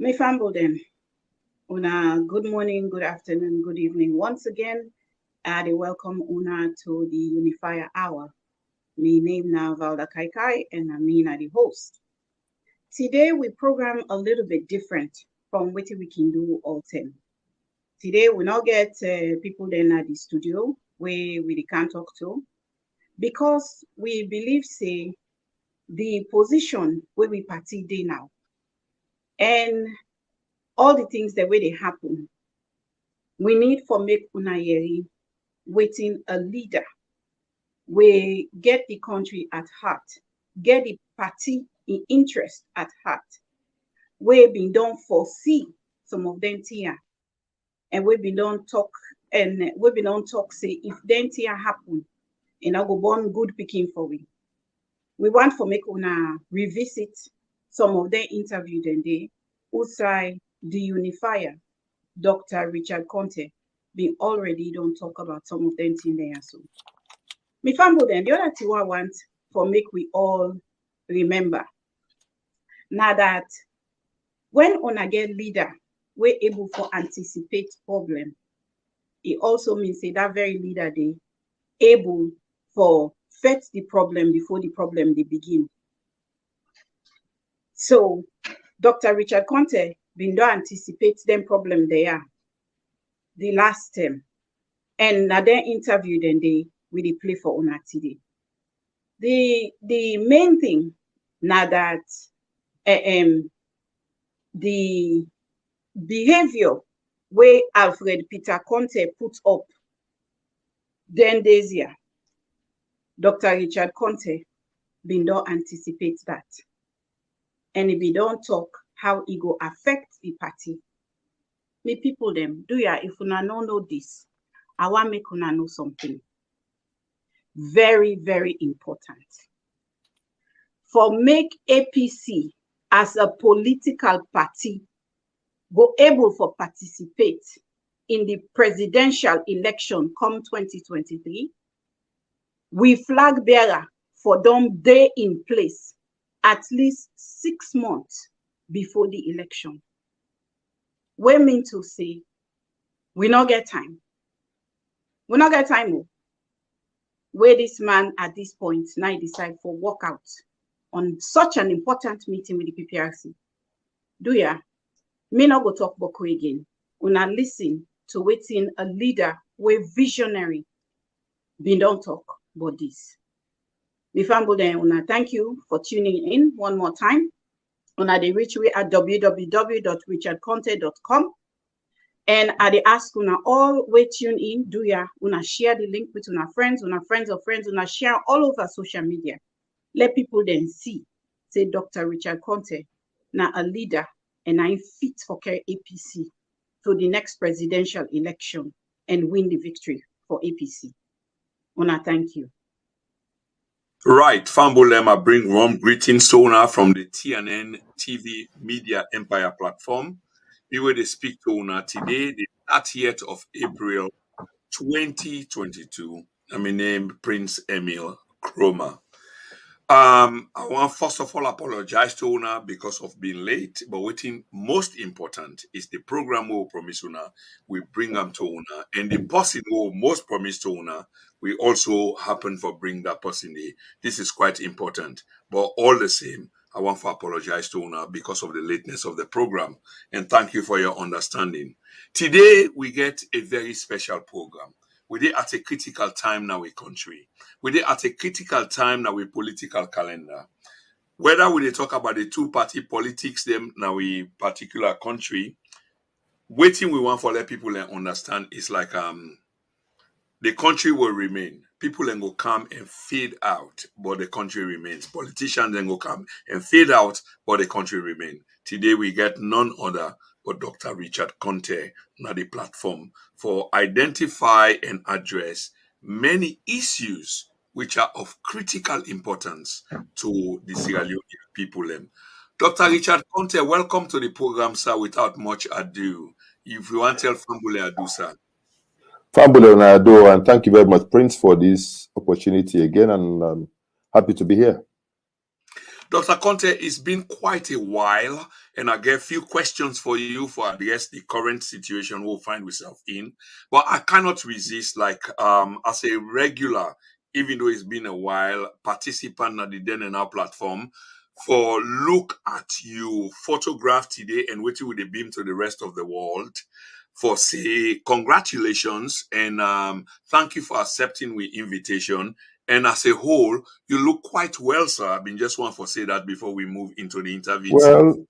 Me fambo them. Una good morning, good afternoon, good evening. Once again, I welcome Una to the Unifier Hour. Me name now Valda Kaikai and I'm the host. Today we program a little bit different from what we can do all time. Today we not get people then at the studio where we can talk to because we believe say the position where we party day now and all the things that way they happen. We need for make una yeri waiting a leader. We get the country at heart, get the party in interest at heart. We been done foresee some of them here, and we been done talk say if them here happen, and I go born good picking for we. We want for make una revisit some of them interview then they outside the unifier, Dr. Richard Konteh, been already don't talk about some of them things there so. Me fambo then the other thing I want for make we all remember. Now that when una get leader, we're able to anticipate problem. It also means say that very leader they able for fix the problem before the problem they begin. So Dr. Richard Konteh been do anticipate them problem there the last term. And now they interview then they will play for una today. The main thing now that the behavior where Alfred Peter Konteh put up then this year, Dr. Richard Konteh been don't anticipate that. And if we don't talk how it go affect the party. Me people them, do ya if una no know this, I want make una know something. Very, very important. For make APC as a political party go able for participate in the presidential election come 2023, we flag bearer for them day in place at least 6 months before the election. We mean to say we not get time. We not get time. Where this man at this point now decide for walkout on such an important meeting with the PPRC. Do ya? Me not go talk Boko again. Una listen to waiting a leader where visionary been don't talk about this. Before then, una thank you for tuning in one more time. Una they reach we at www.richardkonteh.com. And I they ask una all we tune in, do ya una share the link with una friends of friends, una share all over social media. Let people then see, say Dr. Richard Konteh, now a leader and I'm fit for carry APC to the next presidential election and win the victory for APC. Una thank you. Right, Fambolema bring warm greetings to una from the TNN TV Media Empire platform. We will speak to una today, the 30th of April, 2022. I'm named Prince Emile Kroma. I want first of all apologize to una because of being late, but what is most important is the program we will promise una, we bring them to una, and the person who most promise to una, we also happen for bring that person there. This is quite important, but all the same, I want to apologize to una because of the lateness of the program, and thank you for your understanding. Today, we get a very special program. We're at a critical time now in country. We're at a critical time now with political calendar. Whether we talk about the two-party politics them now in particular country, waiting we want for let people understand is like the country will remain. People then go come and fade out, but the country remains. Politicians then go come and fade out, but the country remains. Today we get none other but Dr. Richard Konteh on the platform for identify and address many issues which are of critical importance to the Sierra Leone people. Dr. Richard Konteh, welcome to the program, sir, without much ado. If you want to tell Fambule ado, sir. Fambule ado, and thank you very much, Prince, for this opportunity again, and I'm happy to be here. Dr. Konteh, it's been quite a while, and I get a few questions for you for, I guess, the current situation we'll find ourselves in. But I cannot resist, like, as a regular, even though it's been a while, participant at the Then and Now platform, for look at you photographed today and waiting with a beam to the rest of the world for say congratulations and thank you for accepting the invitation. And as a whole, you look quite well, sir. I've been just one for say that before we move into the interview itself. Well,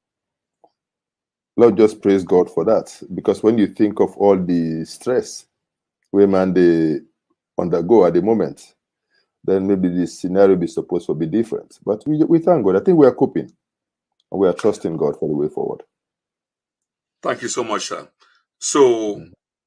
Lord, just praise God for that. Because when you think of all the stress women they undergo at the moment, then maybe the scenario be supposed to be different. But we thank God. I think we are coping. And we are trusting God for the way forward. Thank you so much, sir. So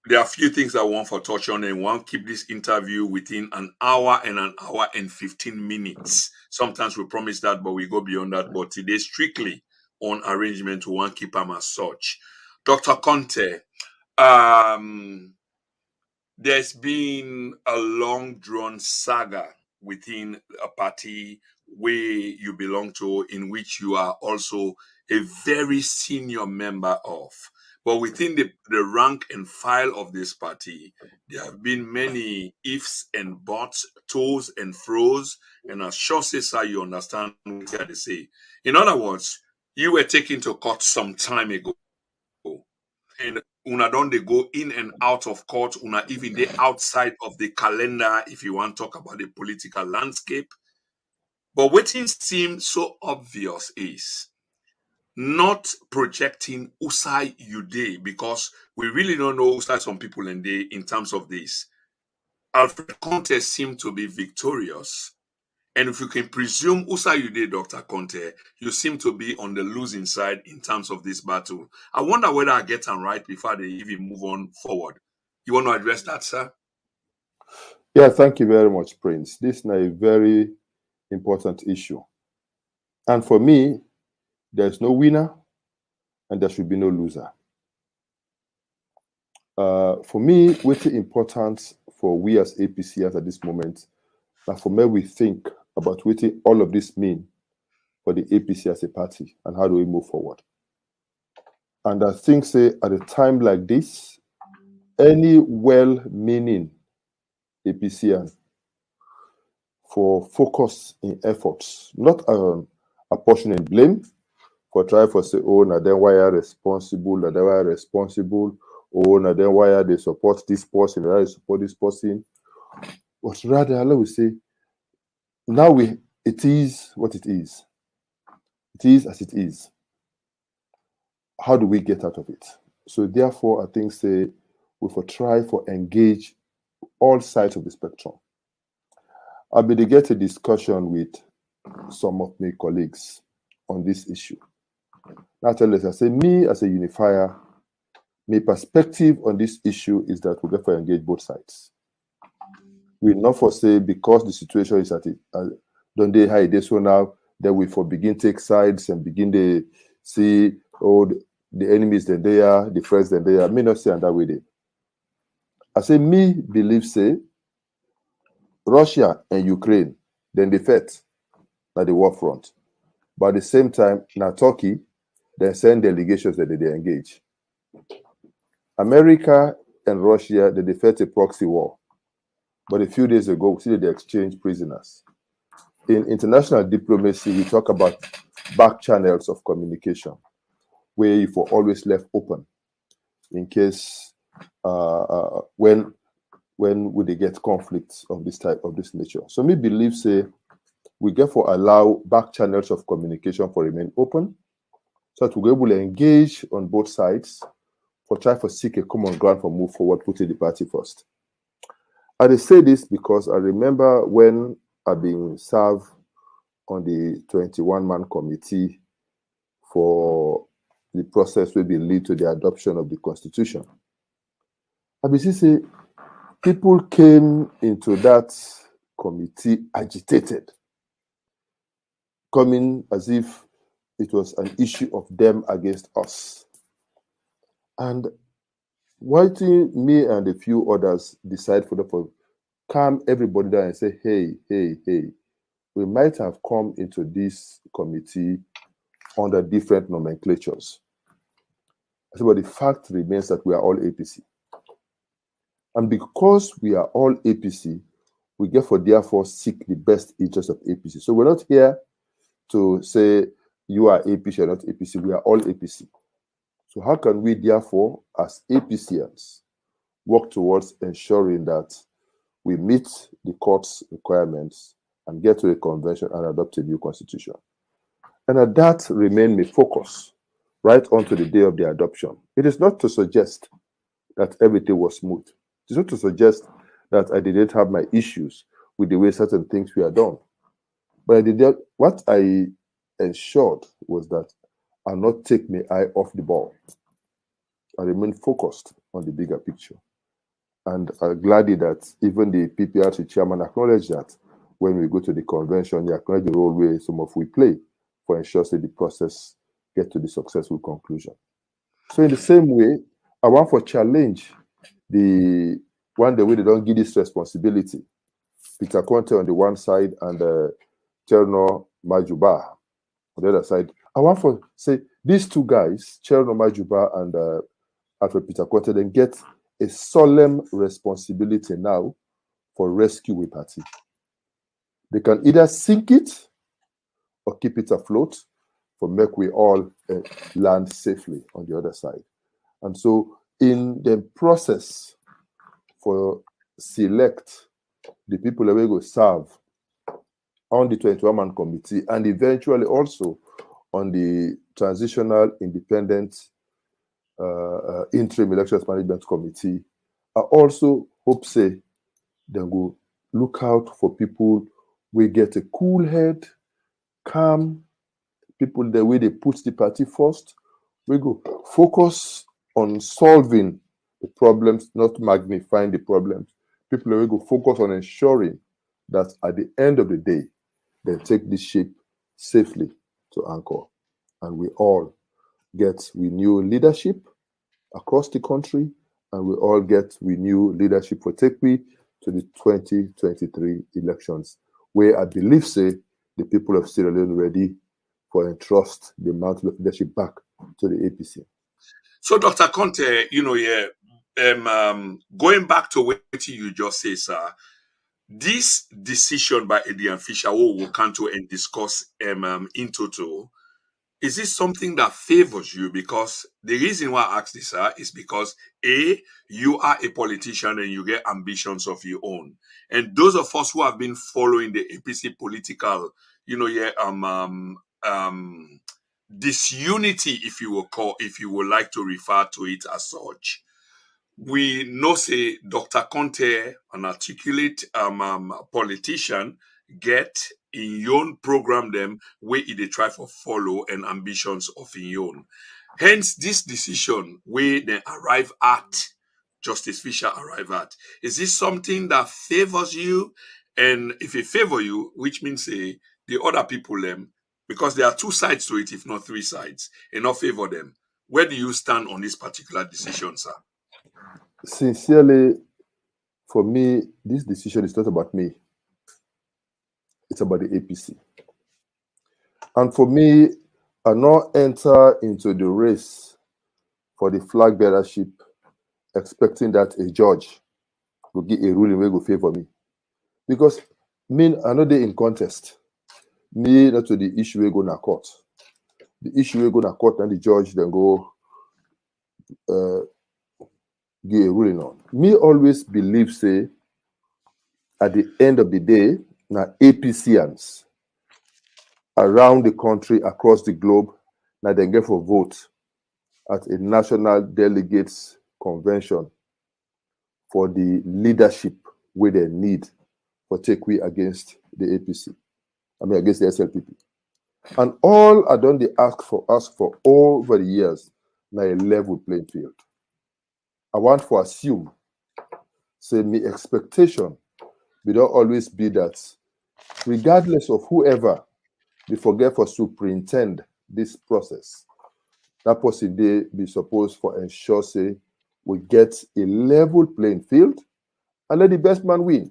there are a few things I want to touch on, and want to keep this interview within an hour and 15 minutes. Sometimes we promise that, but we go beyond that. But today, strictly on arrangement, we want to keep them as such. Dr. Konteh, there's been a long-drawn saga within a party where you belong to, in which you are also a very senior member of. But within the rank and file of this party, there have been many ifs and buts, toes and fro's, and as sure says how you understand what they say. In other words, you were taken to court some time ago. And una don't they go in and out of court, una even they outside of the calendar if you want to talk about the political landscape. But what seems so obvious is not projecting Usai Uday, because we really don't know Usai some people in day in terms of this. Alfred Konteh seemed to be victorious. And if you can presume Usai Uday, Dr. Konteh, you seem to be on the losing side in terms of this battle. I wonder whether I get them right before they even move on forward. You want to address that, sir? Yeah, thank you very much, Prince. This is a very important issue. And for me, there's no winner and there should be no loser. For me, what's important for we as APCers at this moment, and for me, we think about what all of this mean for the APC as a party and how do we move forward. And I think, say, at a time like this, any well-meaning APCian for focus in efforts, not apportioning blame for try for say, oh, now then why are responsible, now then why are responsible, oh, now then why are they support this person, why they support this person. But rather, I will say, now it is what it is. It is as it is. How do we get out of it? So therefore, I think say we for try for engage all sides of the spectrum. I'll be to get a discussion with some of my colleagues on this issue. Now tell us, I say me as a unifier, my perspective on this issue is that we get to engage both sides. We not for say because the situation is at it, don't they hide this one now, then we for begin take sides and begin to see, oh, the enemies then they are, the friends then they are. Me not say and that way they. I say me believe say Russia and Ukraine, then they fight at the war front. But at the same time, now Turkey, they send delegations that they engage. America and Russia, they fight a proxy war. But a few days ago, we see that they exchange prisoners. In international diplomacy, we talk about back channels of communication, where you for always left open in case when would they get conflicts of this type, of this nature. So me believe say we therefore allow back channels of communication for remain open, so that we're able to engage on both sides for try for seek a common ground for move forward, putting the party first. I say this because I remember when I've been served on the 21-man committee for the process will be lead to the adoption of the Constitution. I be say people came into that committee agitated, coming as if it was an issue of them against us. And why did me and a few others decide for calm everybody down and say, hey, we might have come into this committee under different nomenclatures. But the fact remains that we are all APC. And because we are all APC, we therefore seek the best interest of APC. So we're not here to say you are APC or not APC. We are all APC. So how can we therefore, as APCians, work towards ensuring that we meet the court's requirements and get to a convention and adopt a new constitution? And that remained my focus right on to the day of the adoption. It is not to suggest that everything was smooth. It is not to suggest that I didn't have my issues with the way certain things were done. But what I ensured was that I'll not take my eye off the ball. I remain focused on the bigger picture. And I'm glad that even the PPRC chairman acknowledged that when we go to the convention, he acknowledged the role some of we play for ensuring that the process get to the successful conclusion. So in the same way, I want to challenge the way they don't give this responsibility. Peter Konteh on the one side and Cherno Majuba on the other side. I want to say these two guys, Cherno Majuba and Alfred Peter Konteh, then get a solemn responsibility now for rescue with party. They can either sink it or keep it afloat for make we all land safely on the other side. And so in the process for select the people that will go serve on the 21-man committee and eventually also on the transitional independent interim elections management committee, I also hope say they go look out for people we get a cool head, calm, people the way they put the party first. We go focus on solving the problems, not magnifying the problems. People will go focus on ensuring that at the end of the day, they take this ship safely to anchor. And we all get renewed leadership across the country, and we all get renewed leadership for take we to the 2023 elections, where I believe, say, the people of Sierra Leone ready for entrust the mantle of leadership back to the APC. So, Dr. Konteh, going back to what you just said, sir, this decision by Edian Fisher, who will come to and discuss in total, is this something that favors you? Because the reason why I ask this, sir, is because A, you are a politician and you get ambitions of your own. And those of us who have been following the APC political, disunity, if you would like to refer to it as such, we know say Dr. Konteh, an articulate politician, get in your own program them where they try for follow and ambitions of in your own. Hence, this decision where they arrive at, Justice Fisher arrive at, is this something that favors you? And if it favor you, which means say the other people them, because there are two sides to it, if not three sides, and not favor them. Where do you stand on this particular decision, sir? Sincerely, for me, this decision is not about me. It's about the APC. And for me, I not enter into the race for the flag bearership expecting that a judge will give a ruling where go favor me. Because me, I know they in contest. Me, not to the issue we go na court. The issue we go na court and the judge then go give a ruling on. Me always believe, say, at the end of the day, now APCians around the country, across the globe, now they get for vote at a national delegates convention for the leadership where they need for take we against the APC. Against the SLPP. And all I done they ask for over the years, now a level playing field. I want to assume, say, my expectation will not always be that, regardless of whoever they forget for superintend this process, that person they be supposed for ensure, say, we get a level playing field and let the best man win.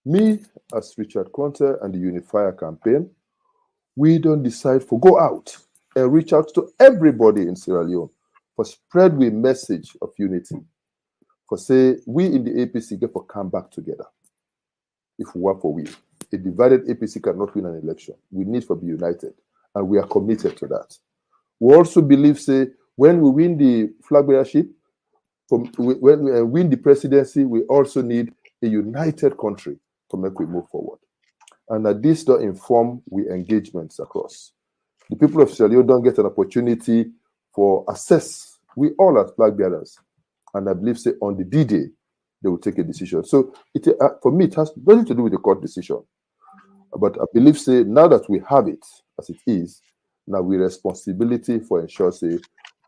Me, as Richard Konteh and the Unifier campaign, we don't decide to go out and reach out to everybody in Sierra Leone for spread we message of unity. For say, we in the APC get to come back together. If we work for we. A divided APC cannot win an election. We need to be united, and we are committed to that. We also believe, say, when we win the flag bearership, when we win the presidency, we also need a united country to make we move forward. And that this don't inform we engagements across. The people of Sierra Leone don't get an opportunity for assess. We all as flag bearers. And I believe, say, on the D-Day, they will take a decision. So for me, it has nothing to do with the court decision. But I believe, say, now that we have it as it is, now we responsibility for ensure, say,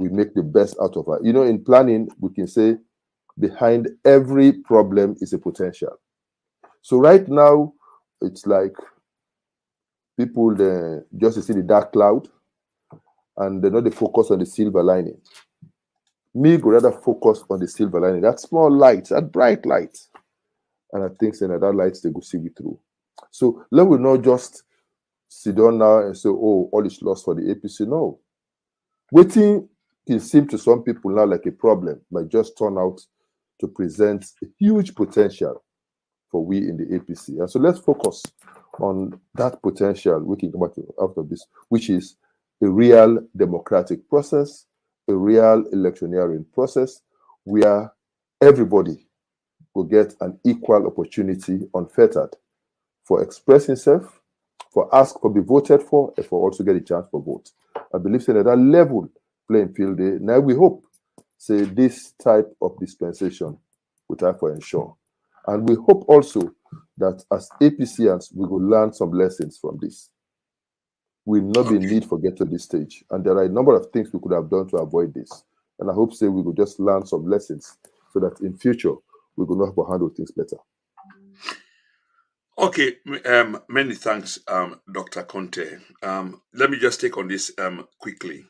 we make the best out of it. You know, in planning, we can say behind every problem is a potential. So right now, it's like people just see the dark cloud and they know they focus on the silver lining. Me go rather focus on the silver lining, that small light, that bright light. And I think saying that light they go see me through. So let we not just sit down now and say, oh, all is lost for the APC. No. Waiting can seem to some people now like a problem, but just turn out to present a huge potential for we in the APC. And so let's focus on that potential we can come out of this, which is a real democratic process, a real electioneering process where everybody will get an equal opportunity unfettered for expressing himself, for ask for be voted for, and for also get a chance for vote. I believe that that level playing field there. Now we hope, say, this type of dispensation will try for ensure. And we hope also that as APCians, we will learn some lessons from this. We will not be in need for get to this stage. And there are a number of things we could have done to avoid this. And I hope, say, we will just learn some lessons so that in future, we will know how to handle things better. Okay, many thanks, Dr. Konteh. Let me just take on this quickly.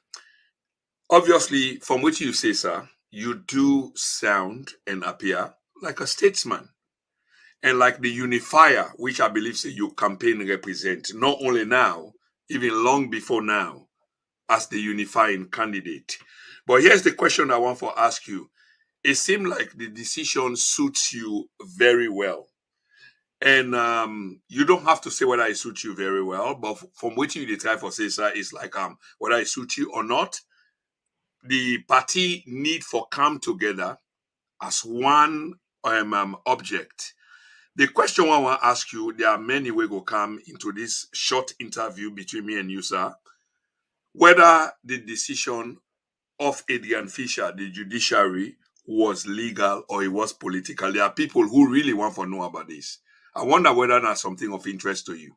Obviously, from what you say, sir, you do sound and appear like a statesman and like the unifier, which I believe say your campaign represent, not only now, even long before now, as the unifying candidate. But here's the question I want to ask you. It seemed like the decision suits you very well. And you don't have to say whether it suits you very well, but from what you try for say, sir, is like whether it suits you or not, the party need for come together as one object. The question I want to ask you, there are many ways will come into this short interview between me and you, sir, whether the decision of Adrian Fisher, the judiciary, was legal or it was political. There are people who really want to know about this. I wonder whether that's something of interest to you.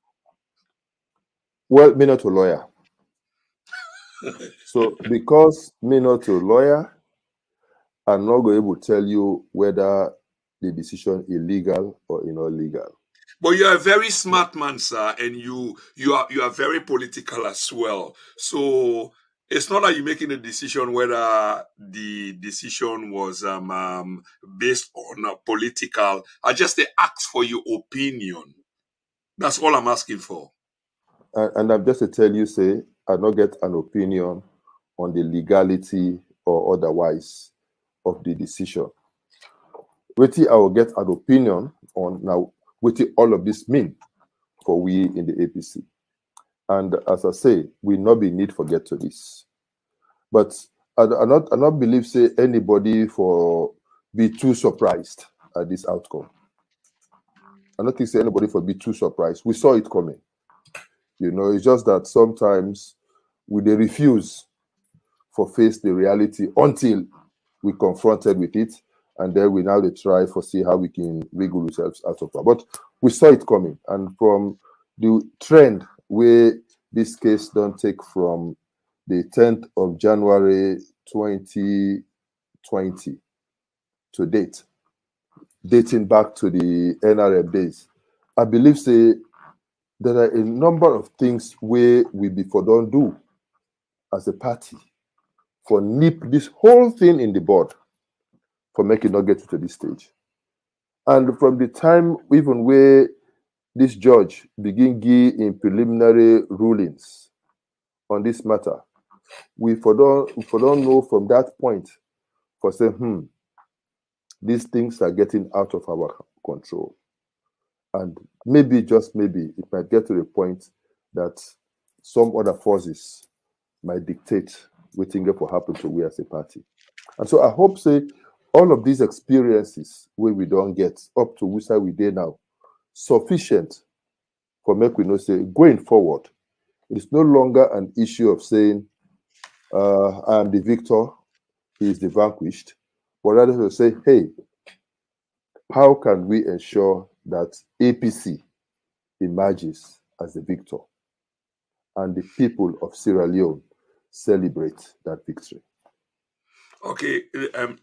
Well, me not a lawyer. So because me not a lawyer, I'm not going to tell you whether the decision illegal or illegal. But you are a very smart man, sir, and you are very political as well. So it's not like you're making a decision whether the decision was based on political. I just ask for your opinion. That's all I'm asking for. And I'm just to tell you, say, I don't get an opinion on the legality or otherwise of the decision. Wait till I will get an opinion on now what all of this mean for we in the APC. And as I say, we not be need for get to this. But I not believe, say, anybody for be too surprised at this outcome. I don't think say anybody for be too surprised. We saw it coming. It's just that sometimes they refuse for face the reality until we confronted with it, and then we now try for see how we can wriggle ourselves out of it. But we saw it coming, and from the trend where this case don't take from the 10th of January 2020 to date, dating back to the NRM days, I believe say there are a number of things where we before don't do as a party for nip this whole thing in the bud for making not get to this stage. And from the time even where this judge begin give in preliminary rulings on this matter, we for don't know from that point for say, these things are getting out of our control. And maybe, just maybe, it might get to the point that some other forces might dictate what things will happen to we as a party. And so I hope, say, all of these experiences where we don't get up to which side we did now, sufficient for make we know, say, going forward, it's no longer an issue of saying, I am the victor, he is the vanquished, but rather to say, hey, how can we ensure that APC emerges as the victor and the people of Sierra Leone celebrate that victory? Okay,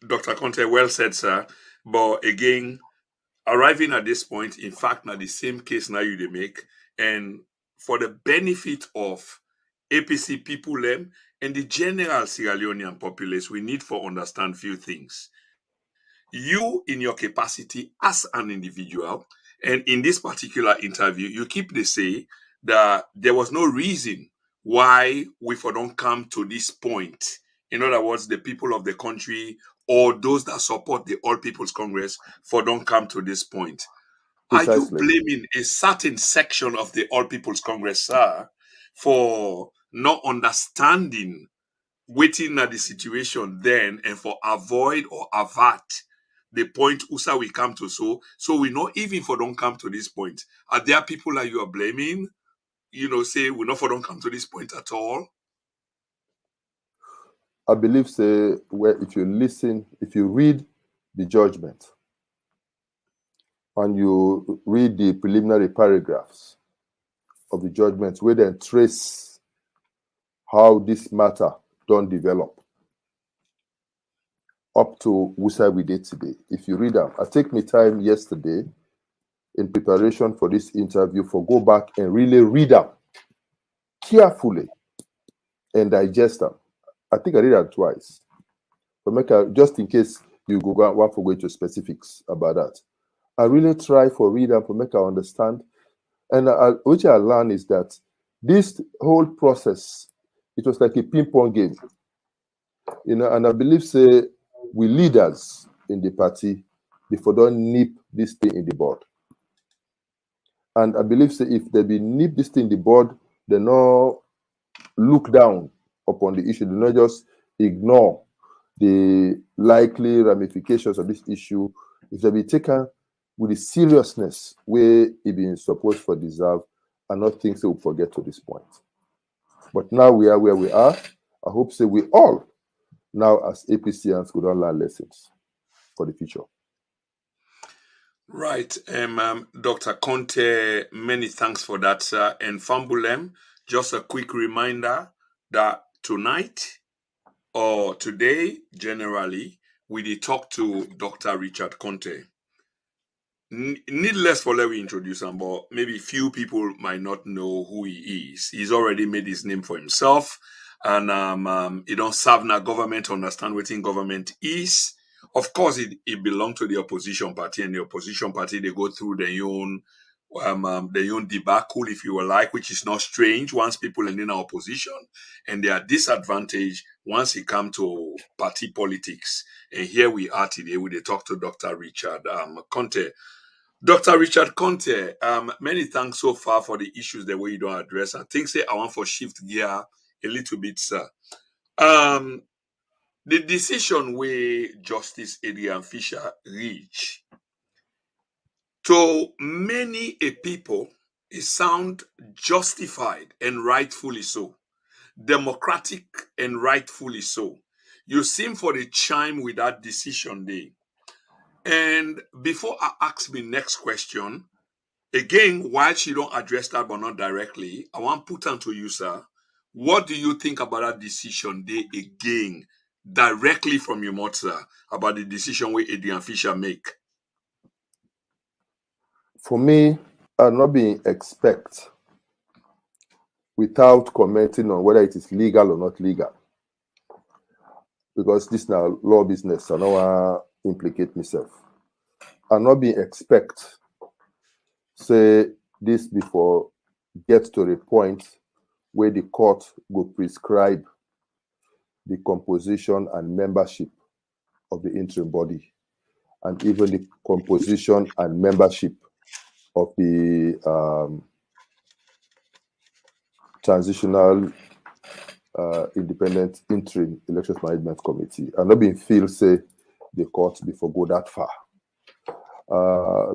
Dr. Konteh, well said, sir. But again, arriving at this point, in fact, now the same case now you they make, and for the benefit of APC people and the general Sierra Leonean populace, we need to understand few things. You, in your capacity as an individual, and in this particular interview, you keep to say that there was no reason why we for don't come to this point. In other words, the people of the country or those that support the All People's Congress for don't come to this point. Are you Precisely. blaming a certain section of the All People's Congress, sir, for not understanding waiting at the situation then and for avoid or avert the point USA we come to, so we know even for don't come to this point, are there people that you are blaming, say we not for don't come to this point at all? I believe, say, if you read the judgment and you read the preliminary paragraphs of the judgment, where then trace how this matter don't develop up to which side we did today. If you read them, I take me time yesterday in preparation for this interview for go back and really read them carefully and digest them. I think I did that twice. But just in case you want to go into specifics about that, I really try for read them to make I understand. And which I learned is that this whole process, it was like a ping-pong game. And I believe, say, we leaders in the party, before don't nip this thing in the bud. And I believe, say, if they be nip this thing in the bud, they not look down upon the issue, they not just ignore the likely ramifications of this issue. If they be taken with the seriousness where it been supposed for deserve, and not things they will forget to this point. But now we are where we are. I hope, say, we all now as APCians could all learn lessons for the future. Right. Dr. Konteh, many thanks for that, sir. And Fambulem, just a quick reminder that tonight or today, generally, we did talk to Dr. Richard Konteh. Needless for let me introduce him, but maybe few people might not know who he is. He's already made his name for himself, and he don't serve na government, understand what in government is. Of course, it belongs to the opposition party, and the opposition party they go through their own debacle, if you will like, which is not strange once people are in our opposition, and they are disadvantaged once it comes to party politics. And here we are today. We talk to Dr. Richard Konteh. Dr. Richard Konteh, many thanks so far for the issues that we don't address. I think I want for shift gear a little bit, sir. The decision where Justice Adrian Fisher reached, to many a people, it sound justified and rightfully so, democratic and rightfully so. You seem for the chime with that decision day. And before I ask my next question, again, while she don't address that but not directly, I want to put on to you, sir. What do you think about that decision day again, directly from your mouth, sir, about the decision where Adrian Fisher make? For me, I'm not being expect without commenting on whether it is legal or not legal. Because this is now law business, I don't want to implicate myself. I'm not being expect say this before get to the point where the court will prescribe the composition and membership of the interim body, and even the composition and membership of the transitional independent interim elections management committee. And not being feel say the court before go that far.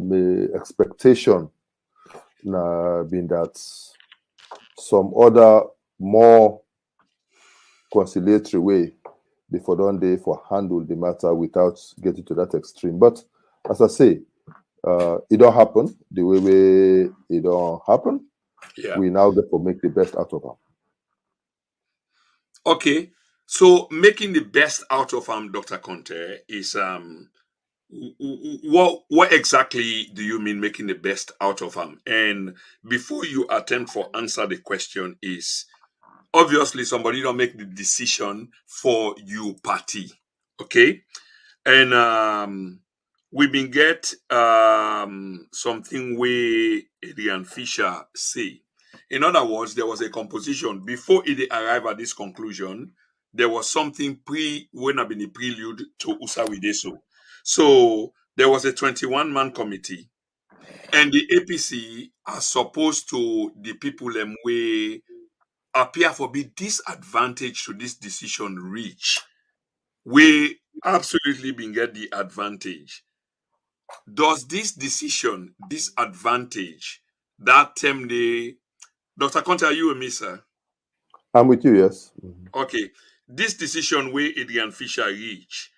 My expectation been that some other more conciliatory way before done they for handle the matter without getting to that extreme. But as I say, it don't happen the way it don't happen. Yeah. We now get to make the best out of them. Okay. So making the best out of Dr. Konteh, is what exactly do you mean making the best out of him? And before you attempt for answer the question is, obviously somebody don't make the decision for you party, okay? And we been get something where Adrian Fisher say. In other words, there was a composition before it arrived at this conclusion. There was something when have been a prelude to Usawideso. So there was a 21-man committee, and the APC are supposed to the people them way appear for be disadvantage to this decision reach. We absolutely been get the advantage. Does this decision disadvantage that term the Dr. Konteh, are you with me, sir? I'm with you, yes. Okay. This decision where Adrian Fisher reach,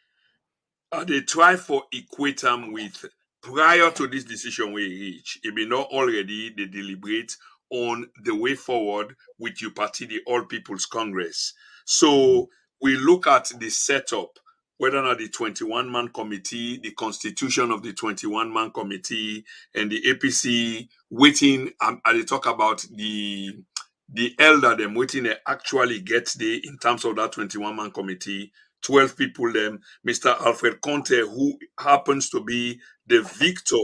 they try for equate them with prior to this decision we reach. It be not already they deliberate on the way forward with you party the All People's Congress. So we look at the setup, whether or not the 21-man committee, the constitution of the 21-man committee, and the APC waiting. They talk about the elder them waiting to actually get there in terms of that 21-man committee. 12 people them, Mr. Alfred Konteh, who happens to be the victor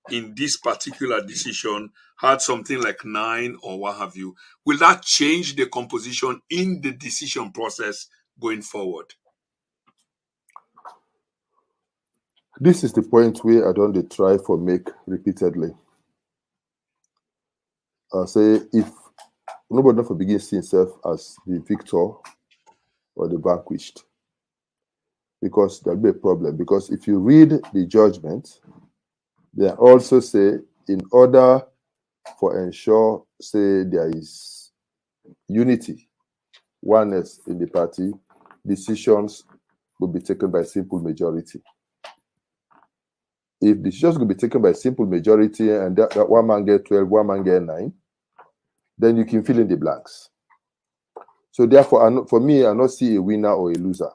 in this particular decision, had something like 9 or what have you. Will that change the composition in the decision process going forward? This is the point where I don't try for make repeatedly. I say if nobody not for begin see himself as the victor or the vanquished, because there'll be a problem. Because if you read the judgment, they also say in order for ensure say there is unity, oneness in the party, decisions will be taken by simple majority. If decisions will be taken by simple majority and that one man get 12, one man get 9, then you can fill in the blanks. So therefore, for me, I not see a winner or a loser.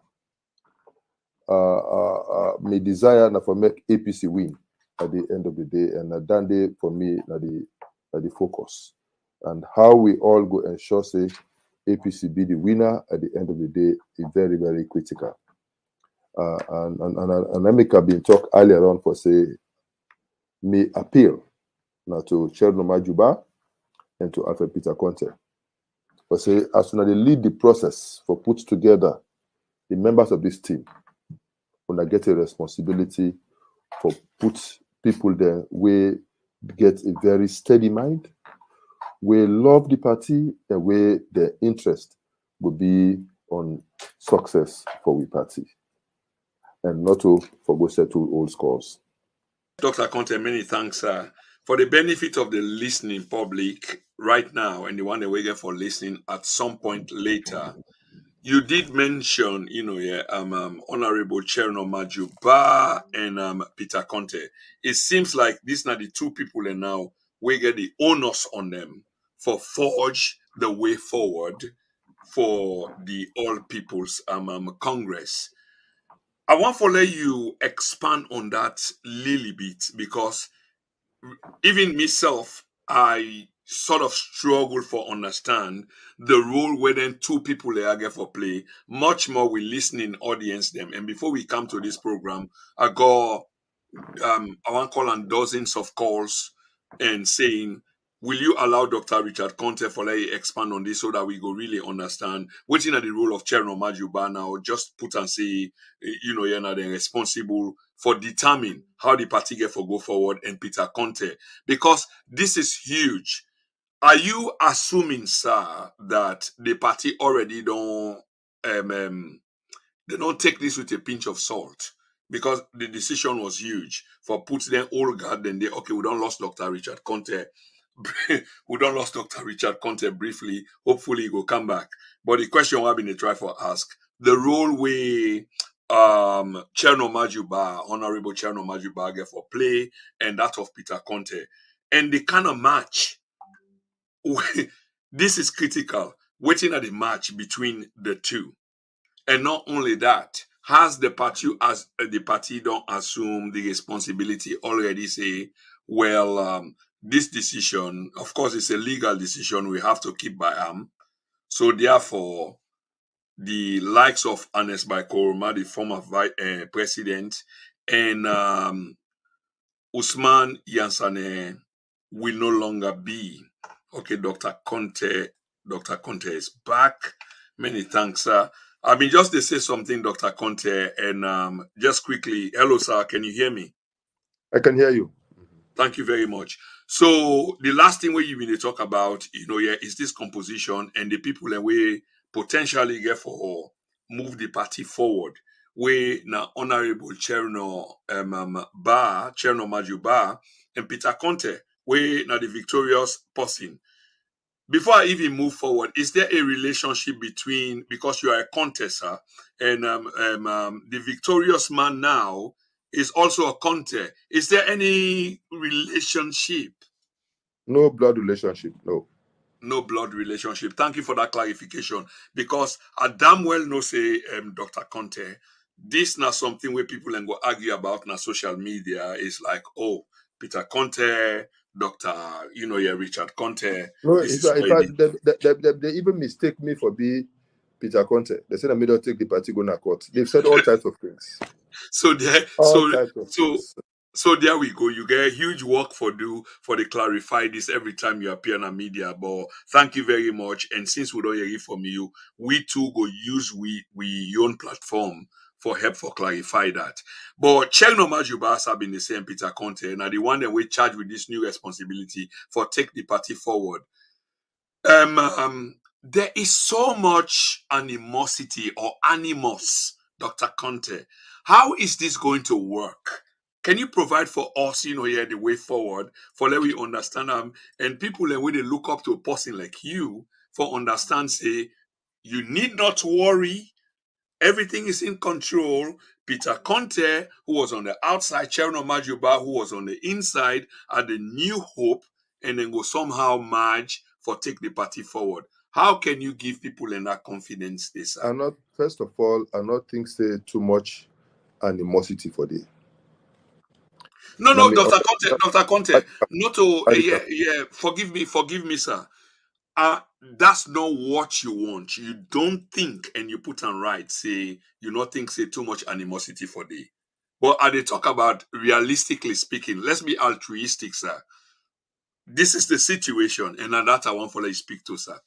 My desire now for make APC win at the end of the day, and that day for me the focus, and how we all go ensure say APC be the winner at the end of the day is very, very critical. And Amika been talked earlier on for say me appeal now to Cherno Majuba and to Alfred Peter Konteh. But say as soon as they lead the process for put together the members of this team, when I get a responsibility for put people there, we get a very steady mind, we love the party, and where their interest will be on success for we party, and not to forgo settle old scores. Dr. Konteh, many thanks, sir. For the benefit of the listening public right now and the one that we get for listening at some point later, you did mention, Honorable Cherno Majuba and Peter Konteh. It seems like these are the two people and now we get the onus on them for forge the way forward for the All People's Congress. I want to let you expand on that little bit, because even myself, I sort of struggle for understand the role where then two people they are get for play, much more we listening audience them. And before we come to this program, I got I want to call on dozens of calls and saying will you allow Dr. Richard Konteh for let you expand on this so that we go really understand what's in the role of Chairman Majuba now, just put and say, you're not responsible for determine how the party get for go forward and Peter Konteh, because this is huge. Are you assuming, sir, that the party already don't they don't take this with a pinch of salt? Because the decision was huge for put them all guard, then they okay, we don't lost Dr. Richard Konteh. We don't lost Dr. Richard Konteh briefly. Hopefully he will come back. But the question I've been try for ask, the role we Cherno Majuba, Honorable Cherno Majuba get for play, and that of Peter Konteh. And the kind of match this is critical. Waiting at the match between the two. And not only that, has the party don't assume the responsibility already say, well, this decision, of course, it's a legal decision. We have to keep by arm. So therefore, the likes of Ernest Bai Koroma, the former president, and Usman Yansane will no longer be. Okay, Dr. Konteh is back. Many thanks, sir. I mean, just to say something, Dr. Konteh, and just quickly, hello, sir. Can you hear me? I can hear you. Thank you very much. So the last thing we been to talk about, is this composition and the people and we potentially get for move the party forward. We now Honorable Cherno Majuba and Peter Konteh, we now the victorious person. Before I even move forward, is there a relationship between, because you are a contestant and the victorious man now is also a Konteh? Is there any relationship? No blood relationship, no. No blood relationship. Thank you for that clarification. Because I damn well know say Dr. Konteh, this not something where people can go argue about na social media. It's like, oh, Peter Konteh, Dr. Richard Konteh. No, This in is fact, they even mistake me for being Peter Konteh. They said I made her take the party go to court. They've said all types of things. So there, All types of things. so there we go. You get a huge work for the clarify this every time you appear in the media. But thank you very much. And since we don't hear it from you, we too go use we own platform for help for clarify that. But Cherno Majuba have been the same Peter Konteh, and the one that we charged with this new responsibility for take the party forward. There is so much animosity or animus, Dr. Konteh. How is this going to work? Can you provide for us, here the way forward for let we understand and people and when they look up to a person like you for understand say you need not worry, everything is in control. Peter Konteh, who was on the outside, Cherno Majuba, who was on the inside, are the new hope, and then go somehow merge for take the party forward. How can you give people in that confidence this? First of all, I not think say too much animosity for the. No, Dr. Konteh, not to forgive me, sir. That's not what you want. You don't think, and you put on right, say you not think say too much animosity for the. But are they talk about realistically speaking? Let's be altruistic, sir. This is the situation, and that I want for you speak to, sir.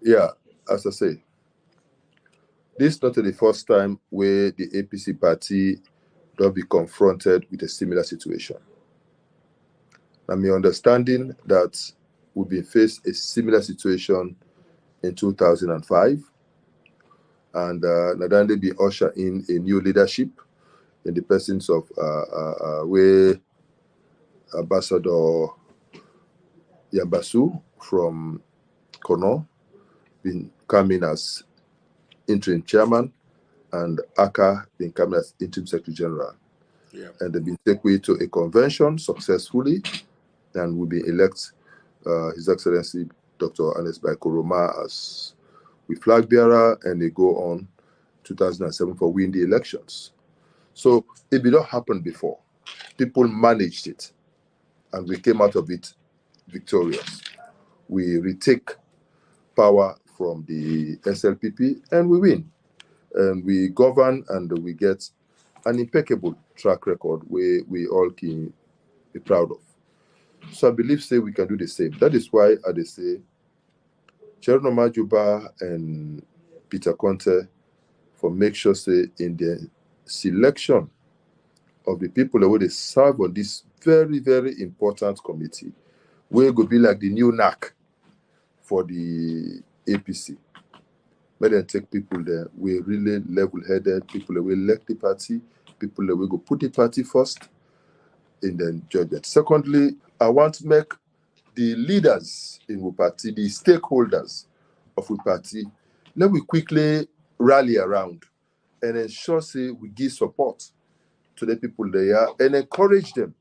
Yeah, as I say, this is not the first time where the APC party don't be confronted with a similar situation. And my understanding that we've been faced a similar situation in 2005, and then they be usher in a new leadership in the presence of where Ambassador Yambasu from Kono been coming as interim chairman, and Aka been coming as interim secretary general. Yeah. And they've been taken to a convention successfully, and will be elect His Excellency Dr. Ernest Bai Koroma as the flag bearer, and they go on 2007 for win the elections. So it did not happen before. People managed it, and we came out of it victorious. We retake power from the SLPP, and we win. And we govern, and we get an impeccable track record where we all can be proud of. So I believe say we can do the same. That is why I say Chairman Majuba and Peter Konteh for make sure say in the selection of the people that will serve on this very, very important committee, we go be like the new NAC for the APC. Let them take people there. We really level-headed, people that will elect the party, people that will go put the party first in the judgment. Secondly, I want to make the leaders in the party, the stakeholders of the party, let we quickly rally around and ensure say we give support to the people there and encourage them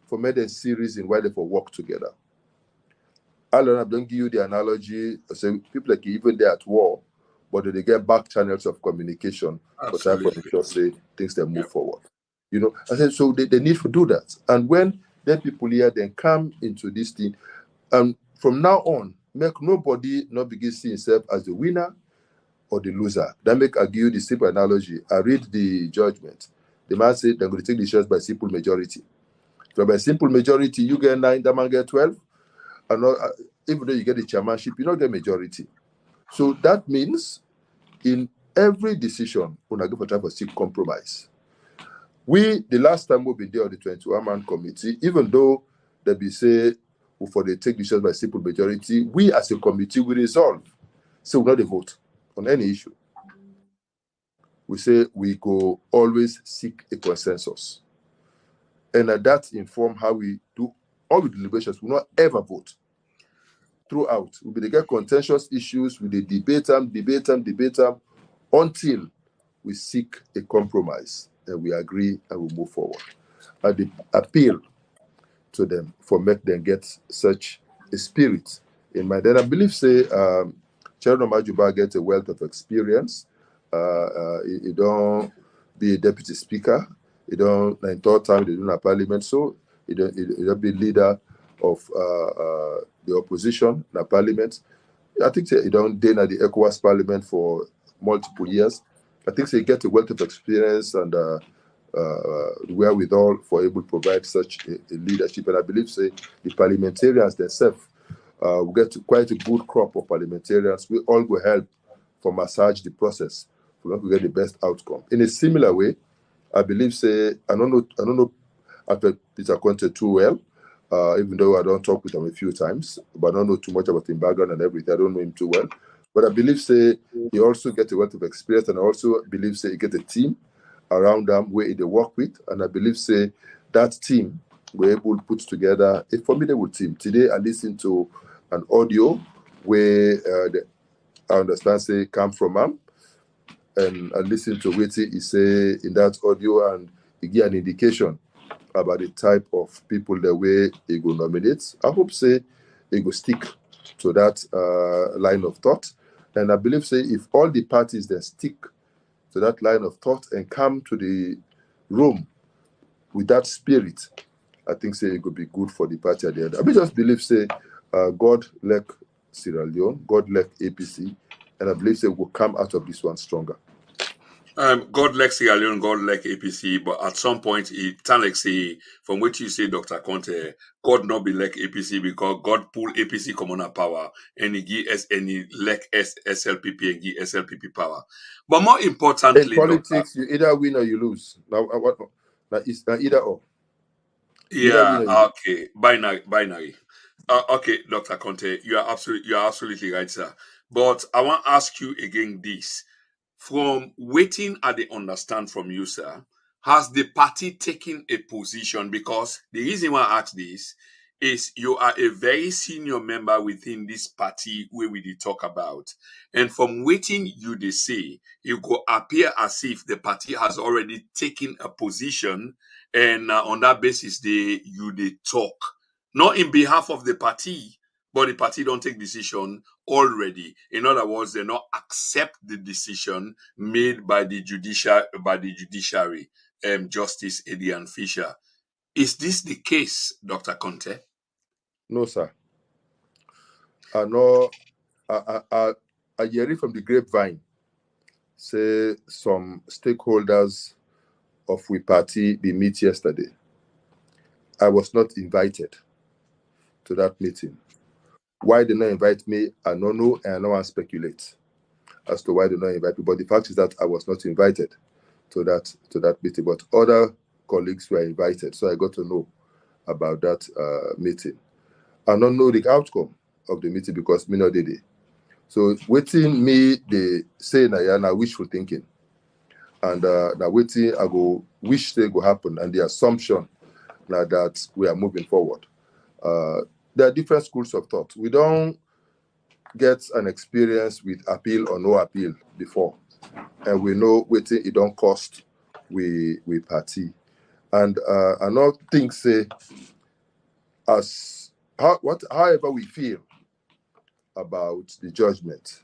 for make them see reason why they for work together. I don't give you the analogy. So people like even they're at war, but they get back channels of communication for time for ensure say things that move forward. You know, I said so they need to do that. And when the people here then come into this thing, from now on, make nobody not begin see himself as the winner or the loser. That make I give you the simple analogy. I read the judgment. The man said they're going to take the shares by simple majority. So by simple majority, you get 9, that man get 12. And even though you get the chairmanship, you don't get majority. So that means in every decision, when I go for time for seek compromise. We, the last time we've been there on the 21-man committee, even though they be say, for they take decisions by simple majority, we as a committee, we resolve. So we not vote on any issue. We say we go always seek a consensus. And that inform how we do all the deliberations. We not ever vote throughout. We will get contentious issues, we debate them until we seek a compromise and we agree and we move forward. And the appeal to them for make them get such a spirit in mind. And I believe say Chairman Majuba gets a wealth of experience. He don't be a deputy speaker. He don't in third time they do in parliament. So he don't be leader of the opposition in parliament. I think he don't done at the ECOWAS parliament for multiple years. I think he get a wealth of experience and wherewithal for able to provide such a leadership. And I believe say the parliamentarians themselves will get quite a good crop of parliamentarians. We all will help for massage the process for to get the best outcome. In a similar way, I believe say I don't know after Peter Konteh too well, even though I don't talk with him a few times, but I don't know too much about his background and everything. I don't know him too well. But I believe say he also get a lot of experience, and I also believe say he get a team around them where they work with, and I believe say that team were able to put together a formidable team. Today I listened to an audio where I understand say come from him, and I listened to what he say in that audio, and he give an indication about the type of people the way he go nominate. I hope say he go stick to that line of thought, and I believe say if all the parties that stick to that line of thought and come to the room with that spirit, I think say it could be good for the party at the end. I just believe say God like Sierra Leone, God like APC, and I believe say we'll come out of this one stronger. God like Sierra Leone, God like APC, but at some point it sounds like say from what you say, Dr. Konteh, God not be like APC because God pull APC commoner power and he give SLPP and give SLPP power. But more importantly, in politics, you either win or you lose. Now it's either or. Yeah, okay. Binary. Okay, Dr. Konteh, you are absolutely right, sir. But I want to ask you again this. From waiting at the understand from you, sir, has the party taken a position? Because the reason why I ask this is you are a very senior member within this party where we did talk about. And from waiting you they say, it will appear as if the party has already taken a position, and on that basis they talk. Not in behalf of the party, but the party don't take decision already. In other words, they not accept the decision made by the judiciary, Justice Edian Fisher. Is this the case, Dr. Konteh? No, sir. I know. I hear it from the grapevine. Say some stakeholders of we party be meet yesterday. I was not invited. to that meeting. Why they not invite me, I don't know, and I don't want to speculate as to why they not invite me. But the fact is that I was not invited to that meeting, but other colleagues were invited, so I got to know about that meeting. I don't know the outcome of the meeting because me not did it. So waiting me they say na wishful thinking, and now waiting I go wish they go happen, and the assumption now that we are moving forward. There are different schools of thought. We don't get an experience with appeal or no appeal before, and we know waiting it don't cost we party, and I not think say as however we feel about the judgment,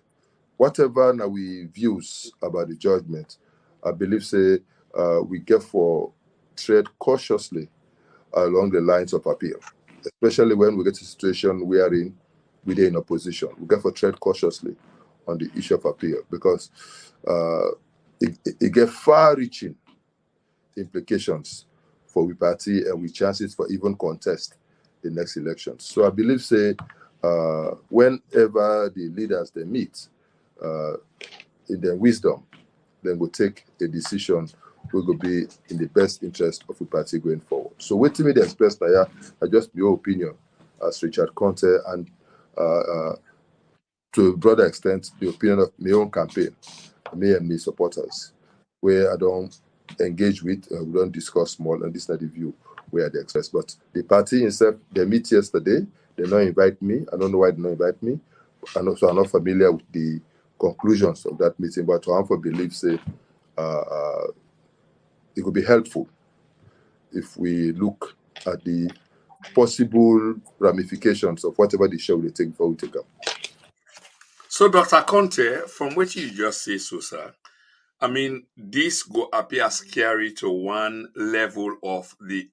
whatever now we views about the judgment, I believe say we get for tread cautiously along the lines of appeal, especially when we get to a situation wherein we're in opposition. We get for tread cautiously on the issue of appeal because it get far-reaching implications for we party and with chances for even contest the next election. So I believe say whenever the leaders they meet, in their wisdom, then we'll take a decision which will be in the best interest of the party going forward. So waiting me to express that I just your opinion as Richard Konteh, and to a broader extent the opinion of my own campaign, me and me supporters, where I don't engage with, we don't discuss more, and this is not the view where they express. But the party itself, they meet yesterday, they don't invite me. I don't know why they don't invite me. And also I'm not familiar with the conclusions of that meeting, but to for believe say it could be helpful if we look at the possible ramifications of whatever the show they take before we take up. So, Dr. Konteh, from what you just say, so sir, I mean, this go appear scary to one level of the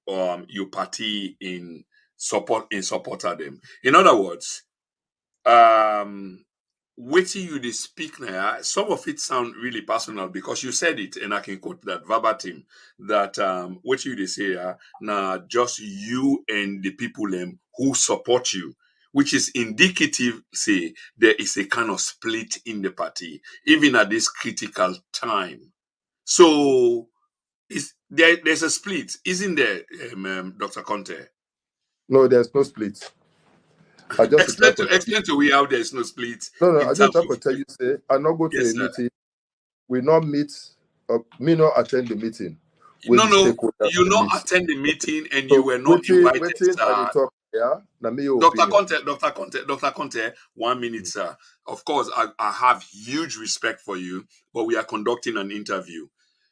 your party in support of them. In other words, waiting you they speak now, some of it sound really personal because you said it, and I can quote that verbatim, that what you they say now just you and the people who support you, which is indicative, say, there is a kind of split in the party, even at this critical time. So there's a split, isn't there, Dr. Konteh? No, there's no split. I just explain to we how there's no split. No, in I just terms have to tell you, say, I not go to Yes, a sir. meeting. We not meet, me not attend the meeting. No, you they not meet. attend the meeting and you So were not invited, waiting sir. at the talk, yeah. Now me your Dr. opinion. Dr. Konteh, 1 minute, sir. Of course, I have huge respect for you, but we are conducting an interview.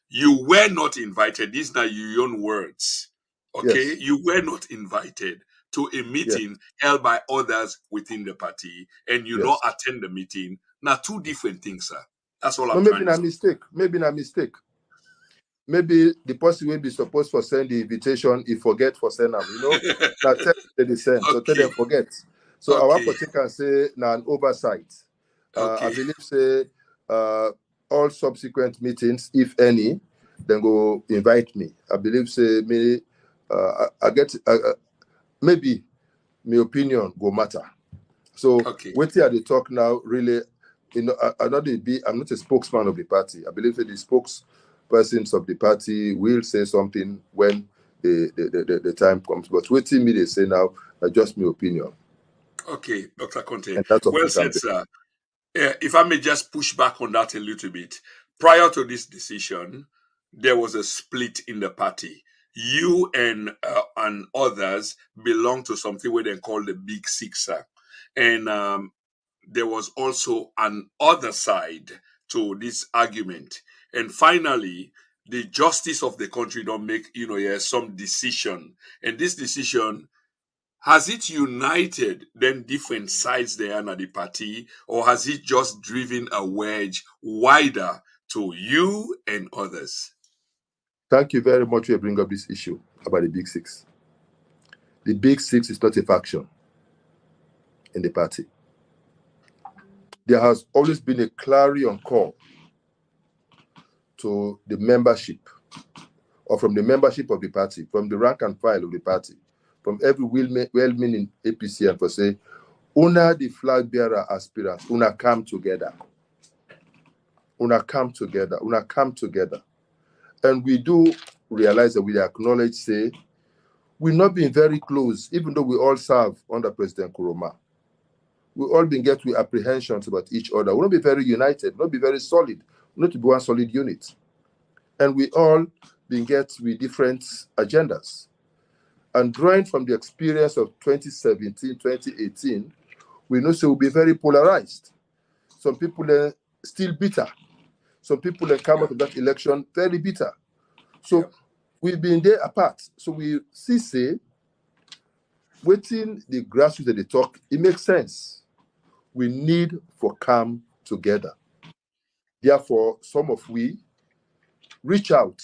You were not invited. These are your own words. Okay? Yes. You were not invited to a meeting held by others within the party, and you not attend the meeting. Now, two different things, sir. That's all I'm trying to say. Maybe not mistake. Maybe the person will be supposed to send the invitation, he forget for send them, Now tell them they send, so tell them forget. So I want to take and say now an oversight. I believe say all subsequent meetings, if any, then go invite me. I believe say me I get maybe my opinion go matter. So waiting at the talk now, really, I'm not a spokesman of the party. I believe that the spokespersons of the party will say something when the time comes. But waiting me, they say now, just my opinion. Okay, Dr. Konteh. And that's Well said, sir. If I may just push back on that a little bit. Prior to this decision, there was a split in the party. You and others belong to something where they call the Big Six, sir. And there was also an other side to this argument. And finally, the justice of the country don't make, some decision. And this decision, has it united then different sides there at the party, or has it just driven a wedge wider to you and others? Thank you very much for bringing up this issue about the Big Six. The Big Six is not a faction in the party. There has always been a clarion call to the membership, or from the membership of the party, from the rank and file of the party, from every well-meaning APC and for say, una the flag bearer aspirants, una come together. Una come together. Una come together. And we do realize that we acknowledge, say, we've not been very close, even though we all serve under President Kroma. We all been get with apprehensions about each other. We not be very united, not be very solid. We not to be one solid unit. And we all been get with different agendas. And drawing from the experience of 2017, 2018, we know so we'll be very polarized. Some people are still bitter. Some people have come out of that election very bitter. So we've been there apart. So we say, waiting the grassroots that they talk, it makes sense. We need for come together. Therefore, some of we reach out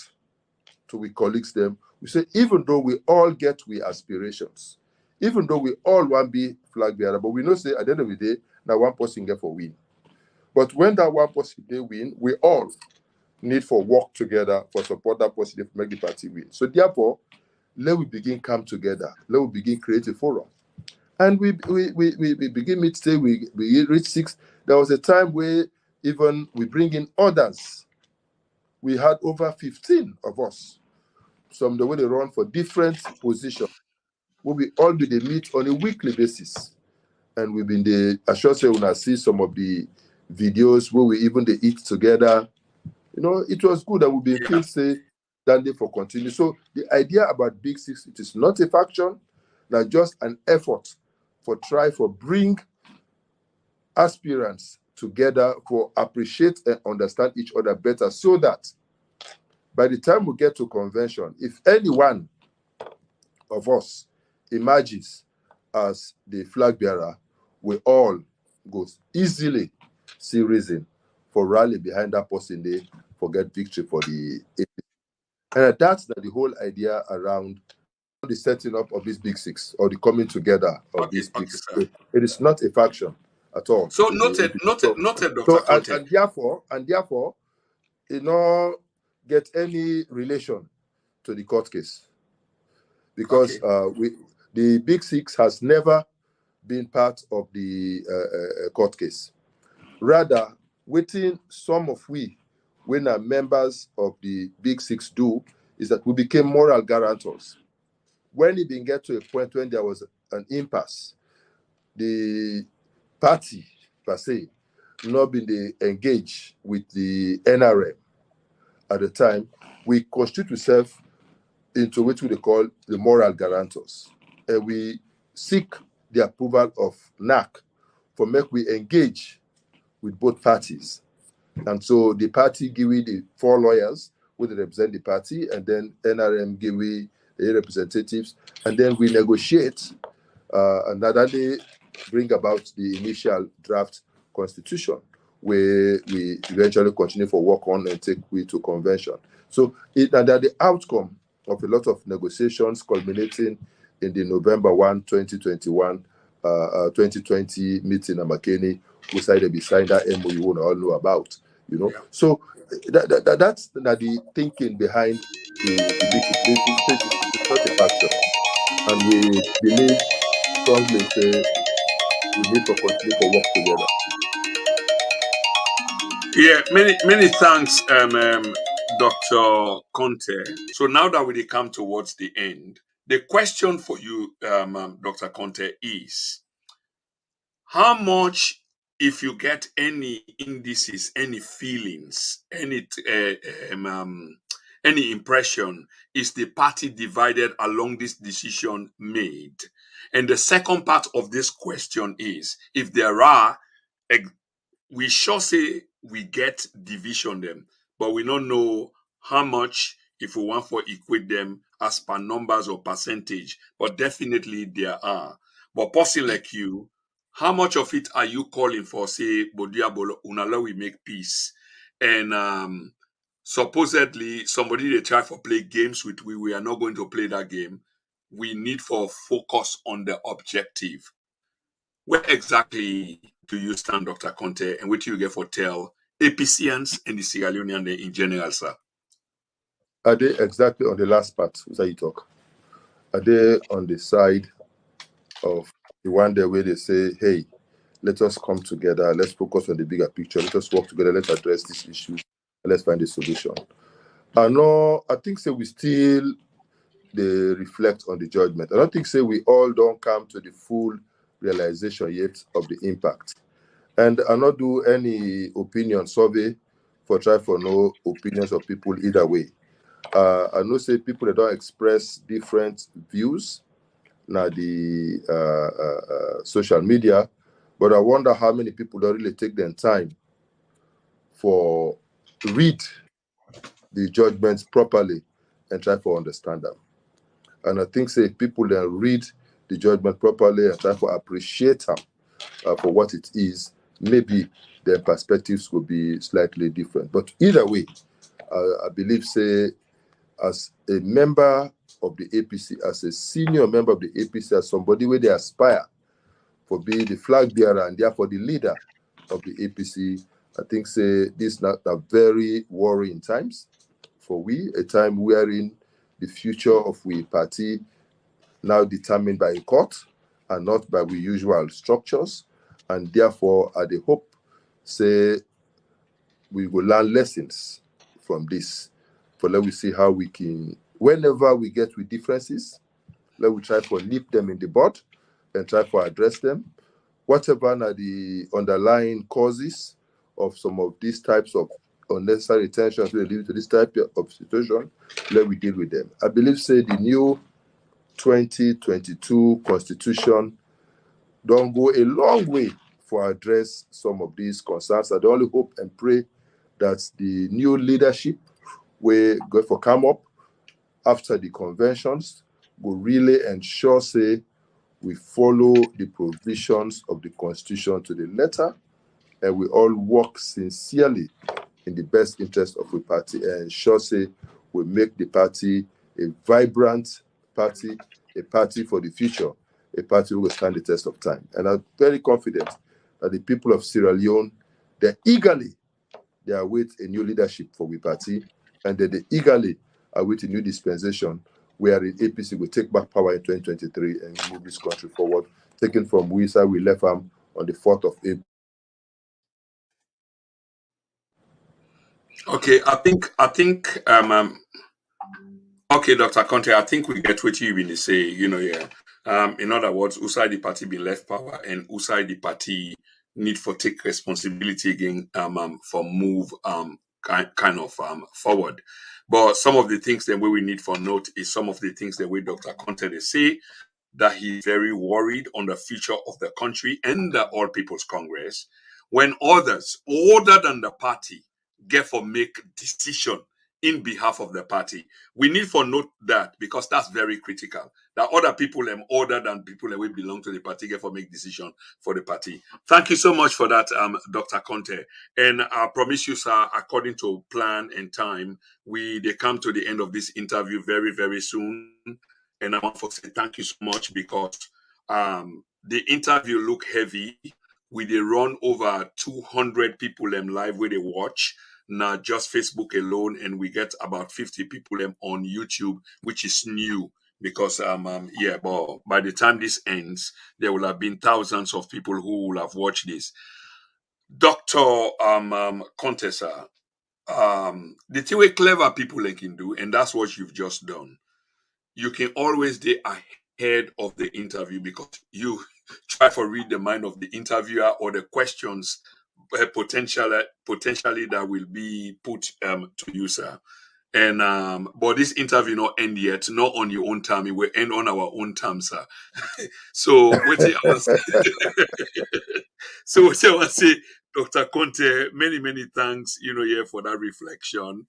to we colleagues them. We say, even though we all get we aspirations, even though we all want to be flag bearer, but we know say at the end of the day, now one person get for win. But when that one person they win, we all need for work together for support that person to make the party win. So therefore, let we begin come together. Let we begin create a forum. And we begin meet today, we reach 6. There was a time where even we bring in others. We had over 15 of us. Some the way they run for different positions. Where we all do the meet on a weekly basis. And we've been the I should say when I see some of the videos where we even they eat together. You know, it was good that we be feel say than they for continue. So the idea about Big Six, it is not a faction, not just an effort for try for bring aspirants together for appreciate and understand each other better so that by the time we get to convention, if any one of us emerges as the flag bearer, we all go easily see reason for rally behind that person they forget victory for the APC. And that's the whole idea around the setting up of this Big Six or the coming together of this Big Six. It is not a faction at all. So noted, Dr. Konteh. And therefore, it not get any relation to the court case. Because the Big Six has never been part of the court case. Rather, waiting some of we, when are members of the Big Six do, is that we became moral guarantors. When it didn't get to a point when there was an impasse, the party, per se, not been engaged with the NRM at the time, we constitute ourselves into what we call the moral guarantors. And we seek the approval of NAC for make we engage with both parties. And so the party give we the 4 lawyers who represent the party, and then NRM give we the representatives, and then we negotiate, and then they bring about the initial draft constitution, where we eventually continue for work on and take we to convention. So and that the outcome of a lot of negotiations culminating in the November 1, 2021, 2020 meeting at McKinney, who decided to sign that MOU you all know about, you know. So that's the thinking behind the Big Six. It's not a faction. And we believe strongly say we need to continue to work together. Yeah, many thanks, Dr. Konteh. So now that we come towards the end, the question for you, Dr. Konteh, is how much, if you get any indices, any feelings, any impression, is the party divided along this decision made? And the second part of this question is, if there are, we sure say we get division them, but we don't know how much, if we want to equate them as per numbers or percentage, but definitely there are. But person like you, how much of it are you calling for, say, Bodiabolo, unala we make peace? And supposedly somebody they try for play games with we are not going to play that game. We need for focus on the objective. Where exactly do you stand, Dr. Konteh, and what do you get for tell APCians and the Sierra Leonean in general, sir? Are they exactly on the last part that you talk? Are they on the side of the one there where they say, hey, let us come together, let's focus on the bigger picture, let us work together, let's address these issues, and let's find a solution? I think say we still they reflect on the judgment. I don't think say we all don't come to the full realization yet of the impact. And I not do any opinion survey for try for no opinions of people either way. I know say people that don't express different views now the social media, but I wonder how many people don't really take their time for read the judgments properly and try to understand them. And I think say if people then read the judgment properly and try to appreciate them for what it is, maybe their perspectives will be slightly different. But either way, I believe say as a member of the APC, as a senior member of the APC, as somebody where they aspire for being the flag bearer and therefore the leader of the APC, I think say this not a very worrying times for we, a time wherein the future of we party now determined by a court and not by the usual structures, and therefore I the hope say we will learn lessons from this. For let we see how we can, whenever we get with differences, let we try to nip them in the bud and try to address them. Whatever are the underlying causes of some of these types of unnecessary tensions that lead to this type of situation, let we deal with them. I believe say the new 2022 constitution don't go a long way for address some of these concerns. I only hope and pray that the new leadership will go for come up after the conventions will really ensure say we follow the provisions of the constitution to the letter, and we all work sincerely in the best interest of the party and ensure say we make the party a vibrant party, a party for the future, a party who will stand the test of time. And I'm very confident that the people of Sierra Leone, they await a new leadership for the party, and that they eagerly await a new dispensation where the APC will take back power in 2023 and move this country forward, taken from we left them on the 4th of April. Okay, okay, Dr. Konteh, I think we get what you really say, in other words, Usai the party be left power and Usai the party need for take responsibility again for move kind of forward. But some of the things that we need for note is some of the things that we Dr. Konteh they say that he's very worried on the future of the country and the All People's Congress when others other than the party get for make decision in behalf of the party. We need for note that because that's very critical. That other people other than people that will belong to the party get for make decision for the party. Thank you so much for that, Dr. Konteh. And I promise you, sir, according to plan and time, they come to the end of this interview very, very soon. And I want to say thank you so much because the interview look heavy. We they run over 200 people live where they watch. Now just Facebook alone, and we get about 50 people on YouTube, which is new because but by the time this ends, there will have been thousands of people who will have watched this. Dr. Konteh, sir, the thing way clever people can do, and that's what you've just done. You can always be ahead of the interview because you try to read the mind of the interviewer or the questions potentially that will be put to you, sir. And but this interview not end yet, not on your own time. It will end on our own time, sir. So what I was so what I was say, Dr. Konteh, many thanks, here for that reflection.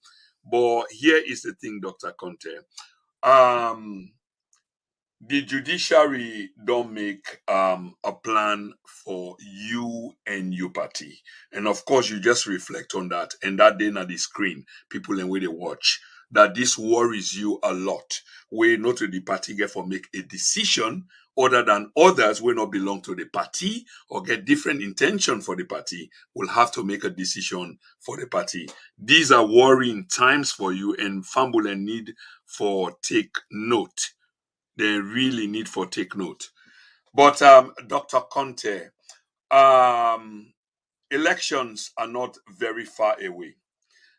But here is the thing, Dr. Konteh. The judiciary don't make a plan for you and your party, and of course you just reflect on that, and that day on the screen people and where they watch that this worries you a lot. We not to the party get for make a decision other than others will not belong to the party or get different intention for the party will have to make a decision for the party. These are worrying times for you, and Fambul need for take note. they really need for take note. But Dr. Konteh, elections are not very far away.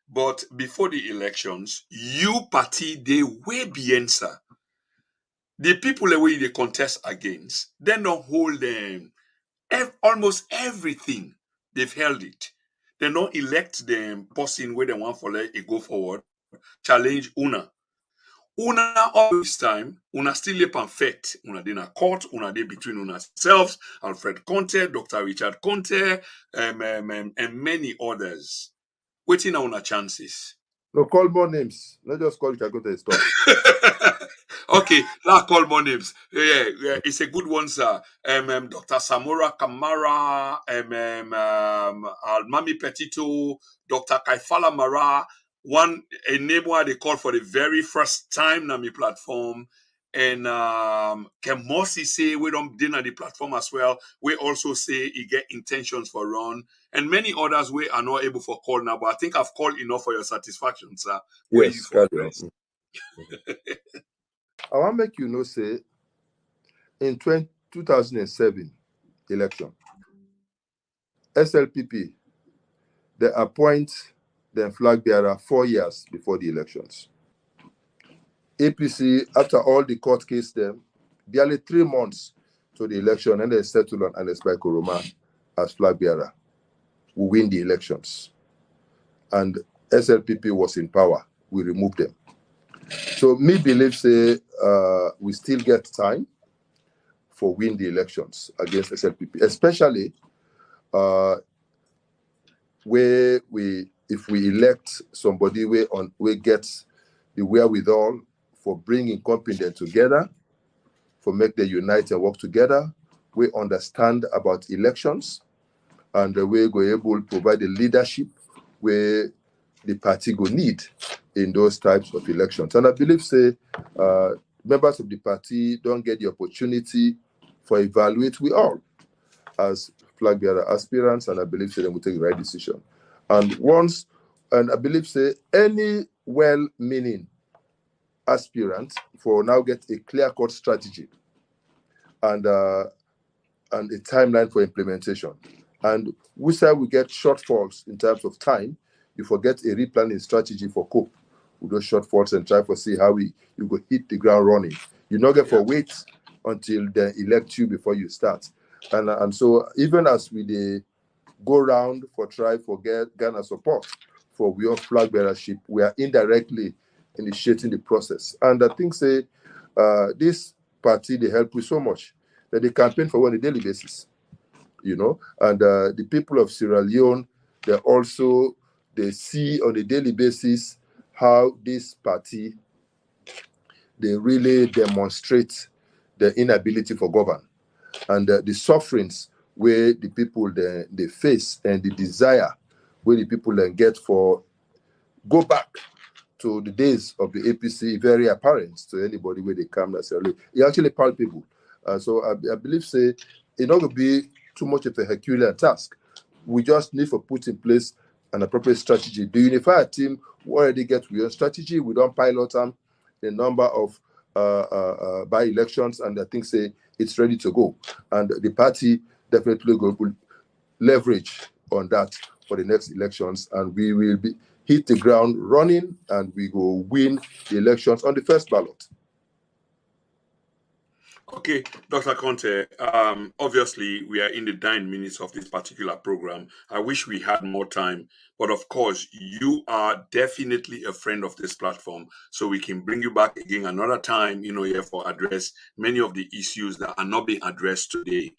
But before the elections, you party they way be answer. The people away they contest against, they don't hold them almost everything. They've held it. They don't elect them person where they want for let it go forward, challenge una. Una all this time, una still lip and fet. Una dey na court, una dey between una selves, Alfred Konteh, Dr. Richard Konteh, and many others. Waiting on una chances. No, call more names. Not just call Chakote stop. Okay, let's call more names. Yeah, it's a good one, sir. Dr. Samora Kamara, Almami Petito, Dr. Kaifala Mara, a name where they call for the very first time on my platform. And Kemosi say we don't dinner the platform as well. We also say he get intentions for run. And many others we are not able for call now, but I think I've called enough for your satisfaction, sir. Yes, carry on. I want to make you know, say, in 2007 election, SLPP, they appoint the flag bearer 4 years before the elections. APC, after all the court case, them barely 3 months to the election, and they settled on Emile Kroma as flag bearer. We win the elections. And SLPP was in power. We removed them. So me believe say we still get time for win the elections against SLPP, especially where if we elect somebody we gets the wherewithal for bringing competent together, for make them unite and work together. We understand about elections, and we go able to provide the leadership where the party go need in those types of elections. And I believe, say, members of the party don't get the opportunity for evaluate we all as flag bearer aspirants, and I believe, say, they will take the right decision. And I believe, say, any well-meaning aspirant for now get a clear-cut strategy and a timeline for implementation. And we say we get shortfalls in terms of time, you forget a replanning strategy for cope with those shortfalls and try to see how you go hit the ground running. You not get for wait until they elect you before you start. And so even as we go round for try for get Ghana support for we own flag bearership, we are indirectly initiating the process. And I think say this party they help with so much that they campaign for on a daily basis, you know. And the people of Sierra Leone, they see on a daily basis how this party they really demonstrate the inability for govern and the sufferings where the people they face and the desire where the people then get for go back to the days of the APC very apparent to anybody where they come necessarily. It's actually palpable. So I believe say it's not going to be too much of a Herculean task. We just need to put in place an appropriate strategy. The unified team already get your strategy. We don't pilot them the number of by-elections, and I think say it's ready to go. And the party definitely will leverage on that for the next elections, and we will hit the ground running, and we go win the elections on the first ballot. Okay, Dr. Konteh, obviously we are in the 9 minutes of this particular program. I wish we had more time, but of course, you are definitely a friend of this platform, so we can bring you back again another time, here for address many of the issues that are not being addressed today.